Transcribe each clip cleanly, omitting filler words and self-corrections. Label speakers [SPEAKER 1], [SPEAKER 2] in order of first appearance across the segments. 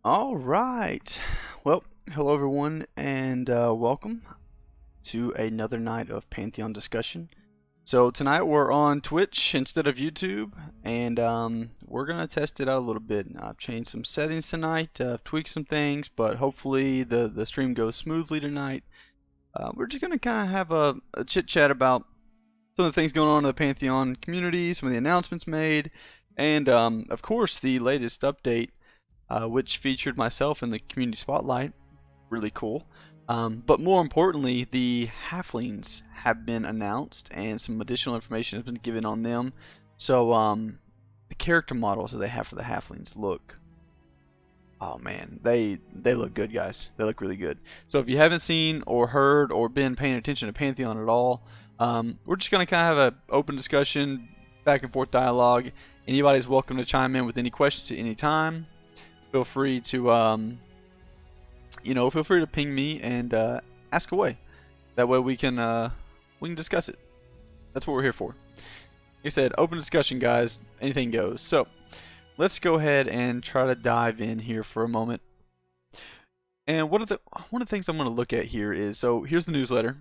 [SPEAKER 1] All right. Well, hello everyone, and welcome to another night of Pantheon discussion. So tonight we're on Twitch instead of YouTube, and we're gonna test it out a little bit. I've changed some settings tonight, tweaked some things, but hopefully the stream goes smoothly tonight. We're just gonna kind of have a chit chat about some of the things going on in the Pantheon community, some of the announcements made, and of course the latest update, which featured myself in the community spotlight. Really cool. But more importantly, the halflings have been announced, and some additional information has been given on them. So the character models that they have for the halflings look, oh man, they look good, guys. They look really good. So if you haven't seen or heard or been paying attention to Pantheon at all, we're just gonna kind of have an open discussion, back and forth dialogue. Anybody's welcome to chime in with any questions at any time. Feel free to feel free to ping me and ask away. That way we can discuss it. That's what we're here for. Like I said, open discussion, guys. Anything goes. So let's go ahead and try to dive in here for a moment. And one of the things I'm going to look at here is, so here's the newsletter,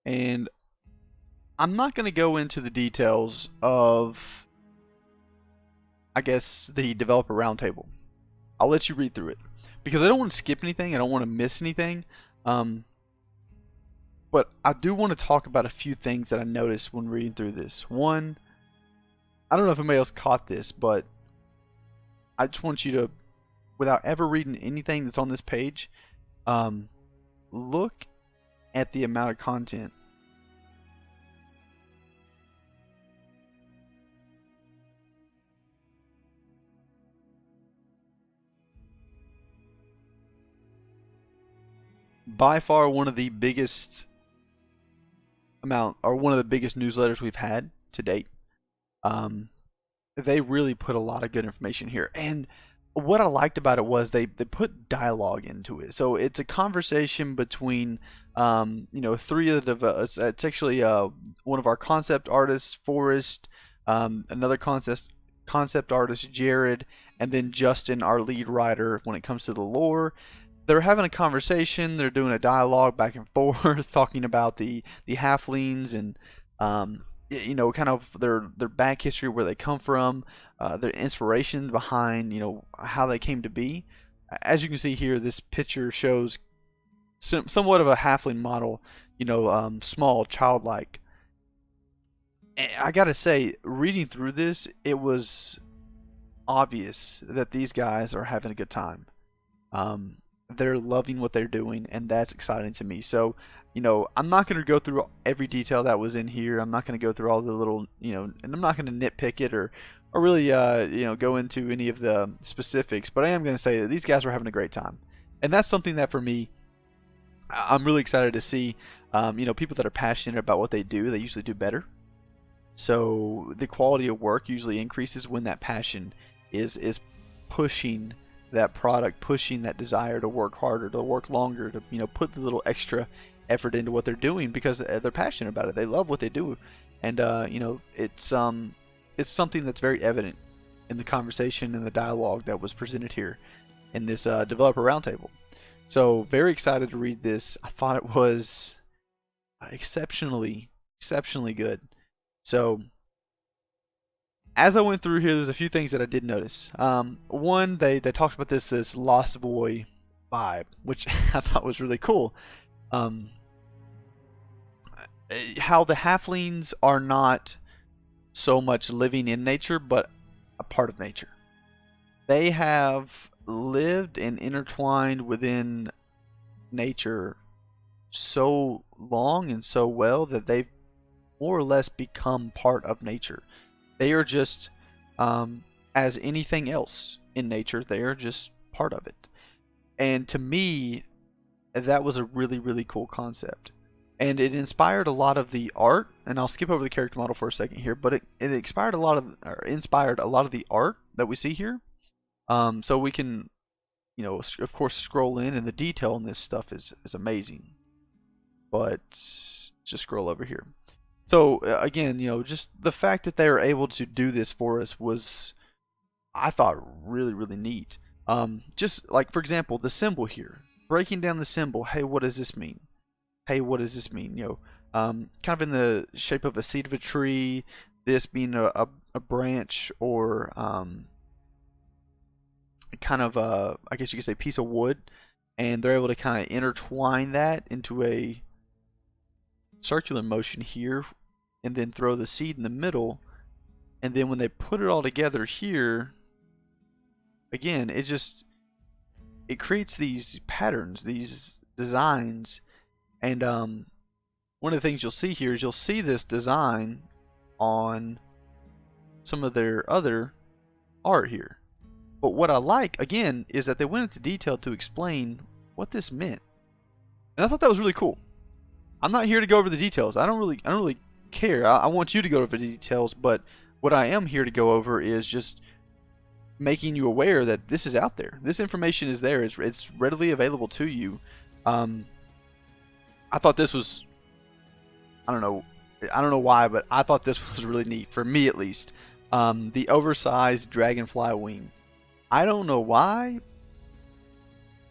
[SPEAKER 1] and I'm not going to go into the details of, I guess, the developer roundtable. I'll let you read through it, because I don't want to skip anything. I don't want to miss anything. But I do want to talk about a few things that I noticed when reading through this. One, I don't know if anybody else caught this, but I just want you to, without ever reading anything that's on this page, look at the amount of content. By far one of the biggest newsletters we've had to date. They really put a lot of good information here, and what I liked about it was they put dialogue into it. So it's a conversation between three of the developers. It's actually one of our concept artists, Forrest, another concept artist, Jared, and then Justin, our lead writer when it comes to the lore. They're having a conversation. They're doing a dialogue back and forth, talking about the halflings and kind of their back history, where they come from, their inspiration behind how they came to be. As you can see here, this picture shows somewhat of a halfling model, small, childlike. And I gotta say, reading through this, it was obvious that these guys are having a good time. They're loving what they're doing, and that's exciting to me. So, I'm not going to go through every detail that was in here. I'm not going to go through all the little, and I'm not going to nitpick it or really, go into any of the specifics. But I am going to say that these guys are having a great time, and that's something that for me, I'm really excited to see. People that are passionate about what they do, they usually do better. So the quality of work usually increases when that passion is pushing that product, pushing that desire to work harder, to work longer, to put the little extra effort into what they're doing, because they're passionate about it. They love what they do, and it's something that's very evident in the conversation and the dialogue that was presented here in this developer roundtable. So very excited to read this. I thought it was exceptionally good. So as I went through here, there's a few things that I did notice. One, they talked about this Lost Boy vibe, which I thought was really cool. How the halflings are not so much living in nature, but a part of nature. They have lived and intertwined within nature so long and so well that they've more or less become part of nature. They are just, as anything else in nature, they are just part of it. And to me, that was a really, really cool concept. And it inspired a lot of the art, and I'll skip over the character model for a second here, but it inspired a lot of the art that we see here. So we can, of course, scroll in, and the detail in this stuff is amazing. But just scroll over here. So again, just the fact that they were able to do this for us was, I thought, really, really neat. Just like, for example, the symbol here, breaking down the symbol. Hey, what does this mean? Hey, what does this mean? Kind of in the shape of a seed of a tree, this being a branch, or kind of a, I guess you could say, piece of wood, and they're able to kind of intertwine that into a circular motion here, and then throw the seed in the middle, and then when they put it all together here, again, it creates these patterns, these designs, and one of the things you'll see here is you'll see this design on some of their other art here. But what I like, again, is that they went into detail to explain what this meant. And I thought that was really cool. I'm not here to go over the details. I don't really care. I want you to go over the details, but what I am here to go over is just making you aware that this is out there. This information is there. It's readily available to you. I thought this was, I don't know why, but I thought this was really neat, for me at least. The oversized dragonfly wing. I don't know why,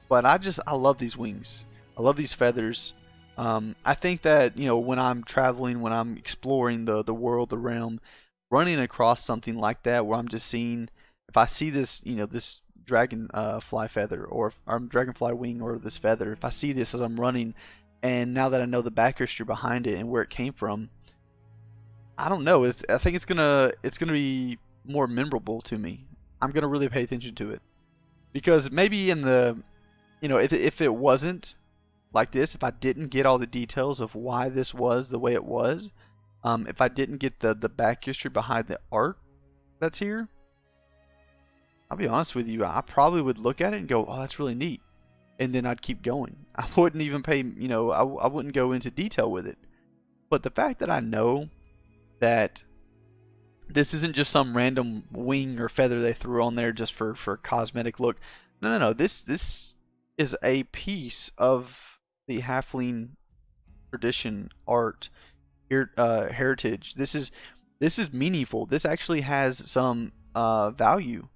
[SPEAKER 1] but I love these wings. I love these feathers. I think that, when I'm traveling, when I'm exploring the world, the realm, running across something like that where I'm just seeing, if I see this, this dragon fly feather, or dragonfly wing, or this feather, if I see this as I'm running, and now that I know the back history behind it and where it came from, I don't know. I think it's gonna be more memorable to me. I'm gonna really pay attention to it, because maybe in the, if it wasn't like this, if I didn't get all the details of why this was the way it was, if I didn't get the back history behind the art that's here, I'll be honest with you, I probably would look at it and go, oh, that's really neat, and then I'd keep going. I wouldn't even pay, I wouldn't go into detail with it. But the fact that I know that this isn't just some random wing or feather they threw on there just for a cosmetic look. No. This is a piece of the Halfling tradition, art, heritage. This is meaningful. This actually has some value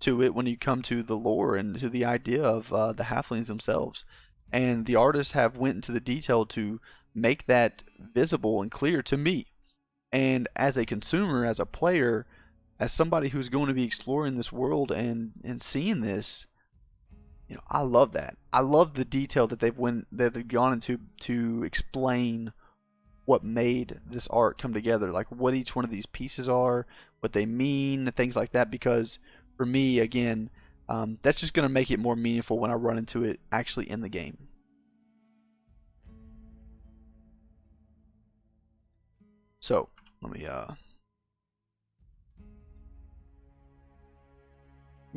[SPEAKER 1] to it when you come to the lore and to the idea of the Halflings themselves. And the artists have went into the detail to make that visible and clear to me. And as a consumer, as a player, as somebody who's going to be exploring this world and seeing this, I love that. I love the detail that they've gone into to explain what made this art come together, like what each one of these pieces are, what they mean, things like that. Because for me, again, that's just going to make it more meaningful when I run into it actually in the game. So let me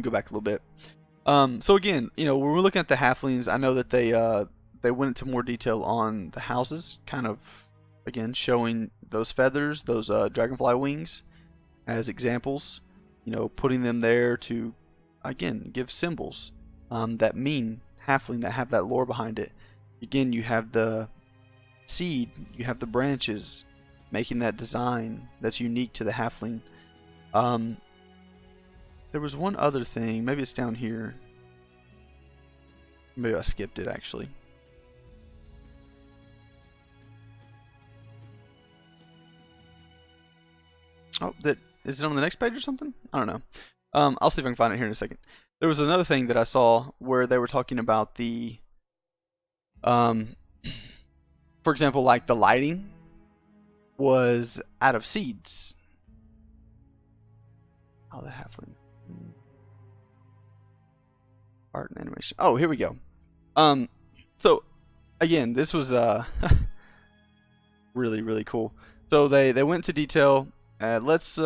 [SPEAKER 1] go back a little bit. So again, when we're looking at the halflings, I know that they went into more detail on the houses, kind of again showing those feathers, those dragonfly wings as examples. Putting them there to again give symbols that mean halfling, that have that lore behind it. Again, you have the seed, you have the branches, making that design that's unique to the halfling. There was one other thing, maybe it's down here. Maybe I skipped it actually. Oh, is it on the next page or something? I don't know. I'll see if I can find it here in a second. There was another thing that I saw where they were talking about the, for example, like the lighting was out of seeds. Oh, the halfling. Art and animation. Oh, here we go. So again, this was really, really cool. So they went to detail. Let's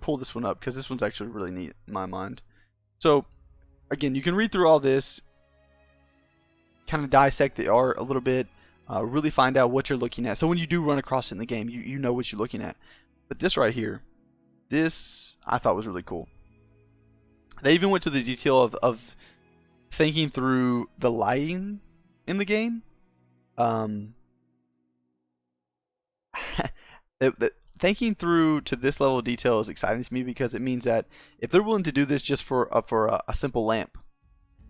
[SPEAKER 1] pull this one up because this one's actually really neat in my mind. So again, you can read through all this, kind of dissect the art a little bit, really find out what you're looking at. So when you do run across it in the game, you know what you're looking at. But this right here, this I thought was really cool. They even went to the detail of thinking through the lighting in the game. Thinking through to this level of detail is exciting to me because it means that if they're willing to do this just for a simple lamp,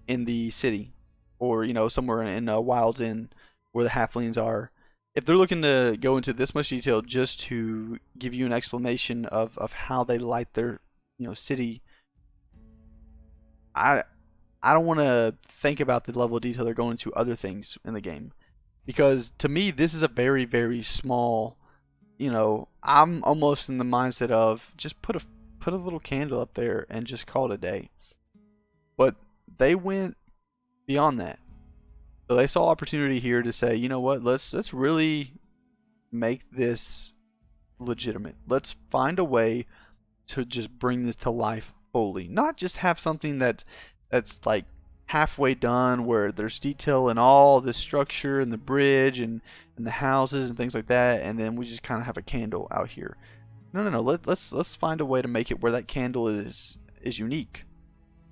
[SPEAKER 1] in the city, or somewhere in Wild's End where the halflings are, if they're looking to go into this much detail just to give you an explanation of how they light their city, I I don't want to think about the level of detail they're going to other things in the game, because to me this is a very very small. I'm almost in the mindset of just put a little candle up there and just call it a day. But they went beyond that. So they saw opportunity here to say, you know what, let's really make this legitimate. Let's find a way to just bring this to life fully. Not just have something that's like halfway done where there's detail in all this structure and the bridge and the houses and things like that, and then we just kind of have a candle out here. No. Let's find a way to make it where that candle is unique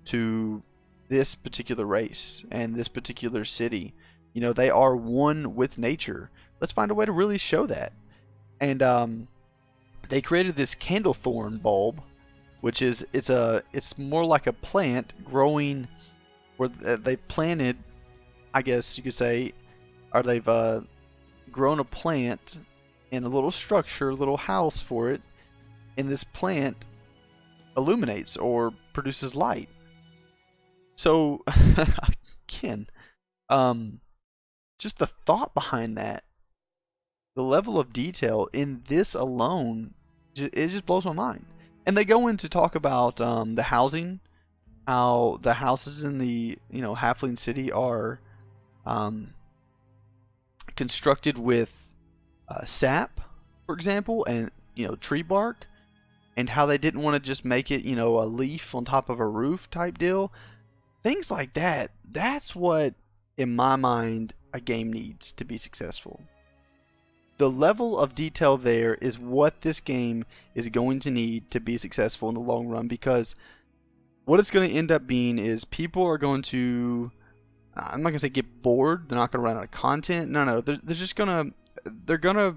[SPEAKER 1] to this particular race and this particular city. They are one with nature. Let's find a way to really show that. And they created this candlethorn bulb, which is it's more like a plant growing where they planted, I guess you could say, or they've grown a plant in a little structure, a little house for it, and this plant illuminates or produces light. So again, just the thought behind that, the level of detail in this alone, it just blows my mind. And they go in to talk about the housing, how the houses in the Halfling City are constructed with sap, for example, and tree bark, and how they didn't want to just make it a leaf on top of a roof type deal. Things like that. That's what, in my mind, a game needs to be successful. The level of detail there is what this game is going to need to be successful in the long run, because what it's going to end up being is people are going to, I'm not going to say get bored, they're not going to run out of content. No, they're just going to, they're going to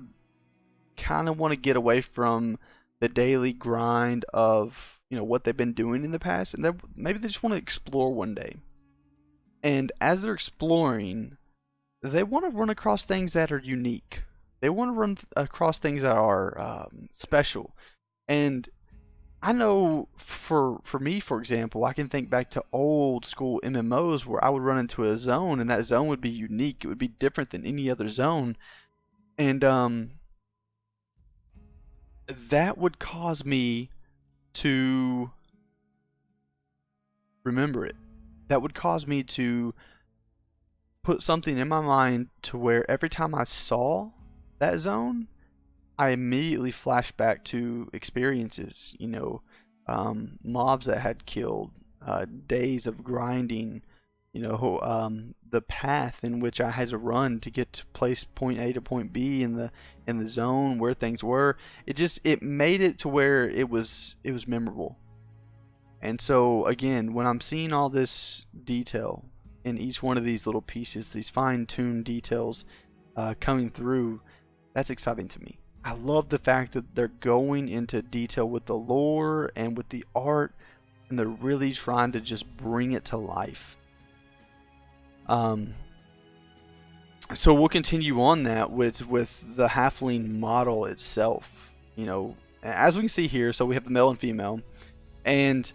[SPEAKER 1] kind of want to get away from the daily grind of what they've been doing in the past, and maybe they just want to explore one day. And as they're exploring, they want to run across things that are unique. They want to run across things that are special. And I know for me, for example, I can think back to old school MMOs where I would run into a zone, and that zone would be unique. It would be different than any other zone. And that would cause me to remember it. That would cause me to put something in my mind to where every time I saw that zone, I immediately flash back to experiences, mobs that had killed, days of grinding, the path in which I had to run to get to place point A to point B in the zone where things were. It made it to where it was memorable. And so again, when I'm seeing all this detail in each one of these little pieces, these fine-tuned details coming through, that's exciting to me. I love the fact that they're going into detail with the lore and with the art, and they're really trying to just bring it to life. So we'll continue on that with the halfling model itself. As we can see here, so we have the male and female, and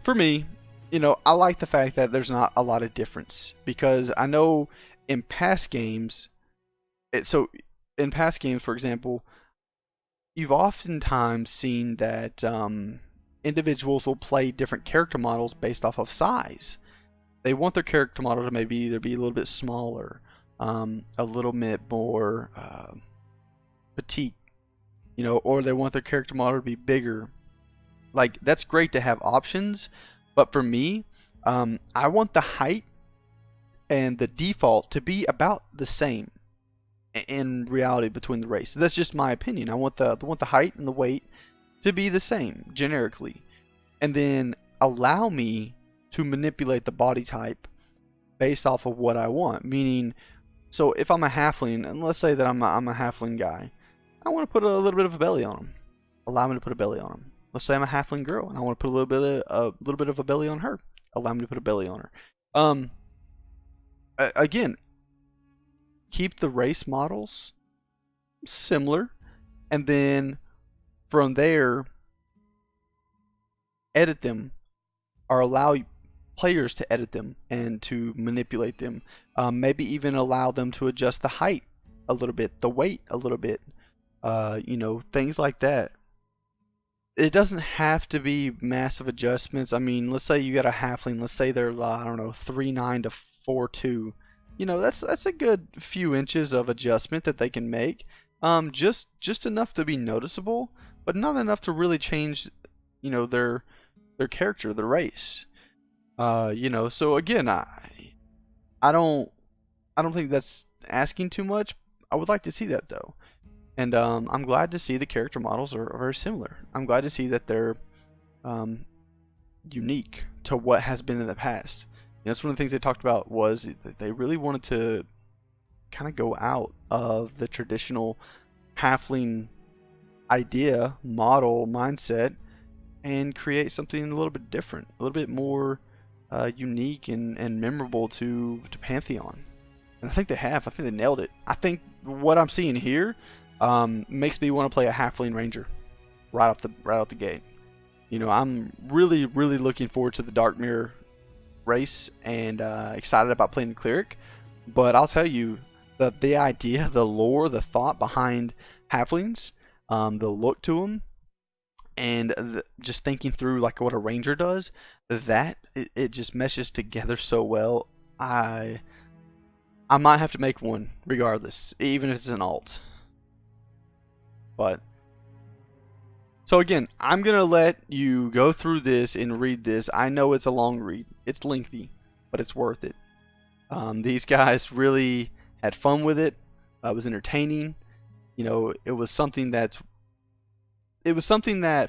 [SPEAKER 1] for me, I like the fact that there's not a lot of difference, because I know in past games, in past games, for example, you've oftentimes seen that individuals will play different character models based off of size. They want their character model to maybe either be a little bit smaller, a little bit more petite, or they want their character model to be bigger. Like, that's great to have options, but for me, I want the height and the default to be about the same in reality between the race. That's just my opinion. I want the height and the weight to be the same generically, and then allow me to manipulate the body type based off of what I want. Meaning, so if I'm a halfling, and let's say that I'm a halfling guy, I want to put a little bit of a belly on him. Allow me to put a belly on him. Let's say I'm a halfling girl and I want to put a little bit of a belly on her. allow me to put a belly on her. Again, keep the race models similar, and then from there, edit them or allow players to edit them and to manipulate them. Maybe even allow them to adjust the height a little bit, the weight a little bit, things like that. It doesn't have to be massive adjustments. I mean, let's say you got a halfling. Let's say they're I don't know 3'9" to 4'2". That's a good few inches of adjustment that they can make. Just enough to be noticeable, but not enough to really change, their character, their race. So again, I don't think that's asking too much. I would like to see that though. And I'm glad to see the character models are very similar. I'm glad to see that they're unique to what has been in the past. That's one of the things they talked about, was that they really wanted to kind of go out of the traditional halfling idea, model, mindset, and create something a little bit different, a little bit more unique and memorable to Pantheon. And I think they have. I think they nailed it. I think what I'm seeing here makes me want to play a halfling ranger right off the gate. I'm really looking forward to the Dark Mirror race, and excited about playing the cleric. But I'll tell you that the idea, the lore, the thought behind halflings, the look to them, and just thinking through like what a ranger does, that it just meshes together so well. I might have to make one regardless, even if it's an alt. But so again, I'm gonna let you go through this and read this. I know it's a long read, it's lengthy, but it's worth it. These guys really had fun with it. It was entertaining. It was something that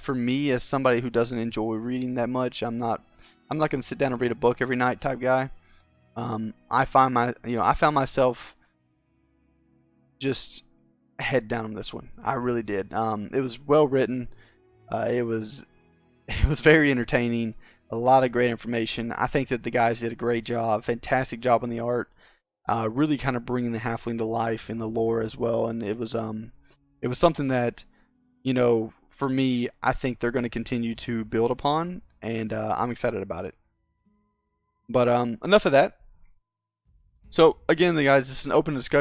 [SPEAKER 1] for me, as somebody who doesn't enjoy reading that much, I'm not gonna sit down and read a book every night type guy. I found myself just head down on this one. I really did. It was well written. It was very entertaining. A lot of great information. I think that the guys did a great job, fantastic job on the art. Really kind of bringing the halfling to life in the lore as well. And it was something that, for me, I think they're going to continue to build upon, and I'm excited about it. But enough of that. So again, guys, this is an open discussion.